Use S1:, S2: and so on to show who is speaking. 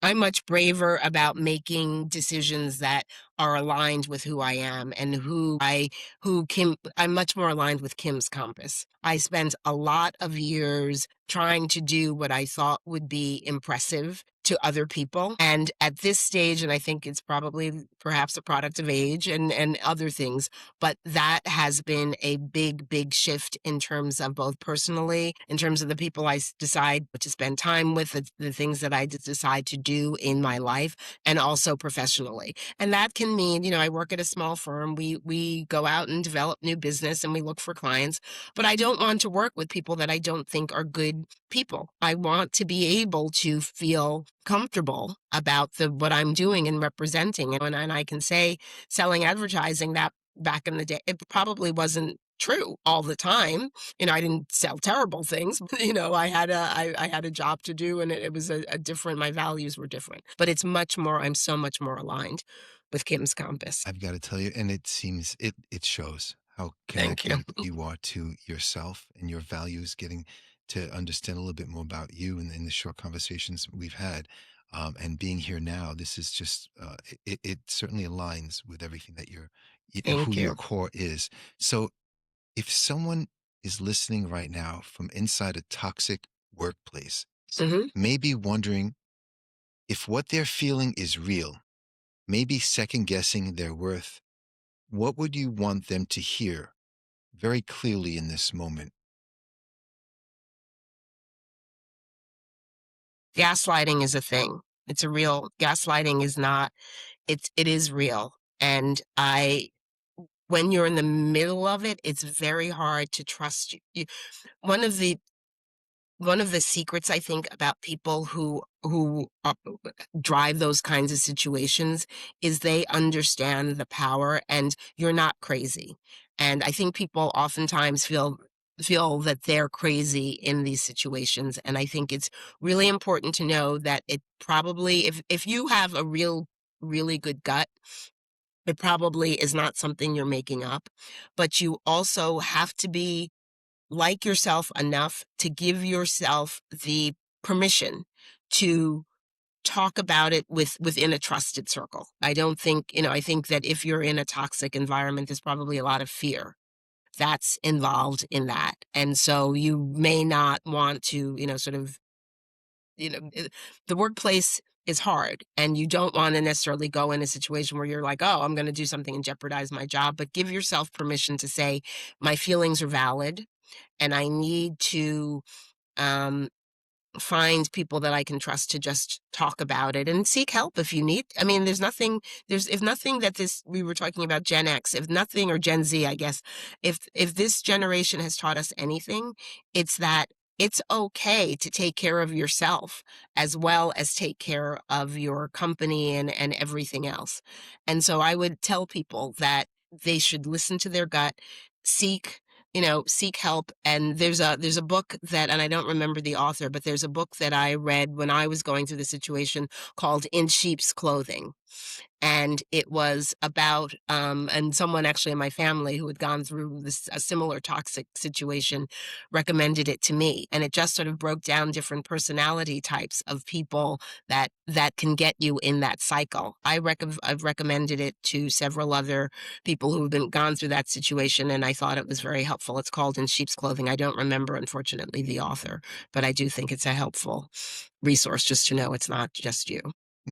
S1: I'm much braver about making decisions that are aligned with who I am and who Kim I'm much more aligned with Kim's compass. I spent a lot of years trying to do what I thought would be impressive to other people. And at this stage, and I think it's probably perhaps a product of age and other things, but that has been a big, big shift in terms of both personally, in terms of the people decide to spend time with, the things that I decide to do in my life, and also professionally. And that can mean, I work at a small firm. We go out and develop new business and we look for clients, but I don't want to work with people that I don't think are good people. I want to be able to feel comfortable about the what I'm doing and representing. And I can say selling advertising that back in the day, it probably wasn't true all the time. I didn't sell terrible things. I had a job to do, and it was a different, my values were different. But I'm so much more aligned with Kim's compass.
S2: I've got to tell you, and it shows how
S1: Thank you.
S2: connected you are to yourself and your values, getting to understand a little bit more about you in the short conversations we've had. And being here now, this is just it certainly aligns with everything that who
S1: Thank
S2: your
S1: you.
S2: core is. So if someone is listening right now from inside a toxic workplace,
S1: Hmm.
S2: maybe wondering if what they're feeling is real, maybe second guessing their worth, what would you want them to hear very clearly in this moment?
S1: Gaslighting is a thing. It's a real gaslighting is not, it is real. And when you're in the middle of it, it's very hard to trust you. One of the one of the secrets I think about people who drive those kinds of situations is they understand the power, and you're not crazy. And I think people oftentimes feel that they're crazy in these situations. And I think it's really important to know that it probably, if you have a really good gut, it probably is not something you're making up. But you also have to be like yourself enough to give yourself the permission to talk about it within a trusted circle. I don't think, I think that if you're in a toxic environment, there's probably a lot of fear that's involved in that. And so you may not want to, sort of, the workplace is hard, and you don't want to necessarily go in a situation where you're like, oh, I'm going to do something and jeopardize my job, but give yourself permission to say, my feelings are valid, and I need to um, find people that I can trust to just talk about it and seek help if you need. I mean, if nothing that this, we were talking about Gen X, if nothing, or Gen Z, I guess, if this generation has taught us anything, it's that it's okay to take care of yourself as well as take care of your company and everything else. And so I would tell people that they should listen to their gut, seek seek help. And there's a book that, and I don't remember the author, but there's a book that I read when I was going through the situation called In Sheep's Clothing. And it was about, and someone actually in my family who had gone through a similar toxic situation recommended it to me. And it just sort of broke down different personality types of people that can get you in that cycle. I've recommended it to several other people who have gone through that situation, and I thought it was very helpful. It's called In Sheep's Clothing. I don't remember, unfortunately, the author, but I do think it's a helpful resource just to know it's not just you.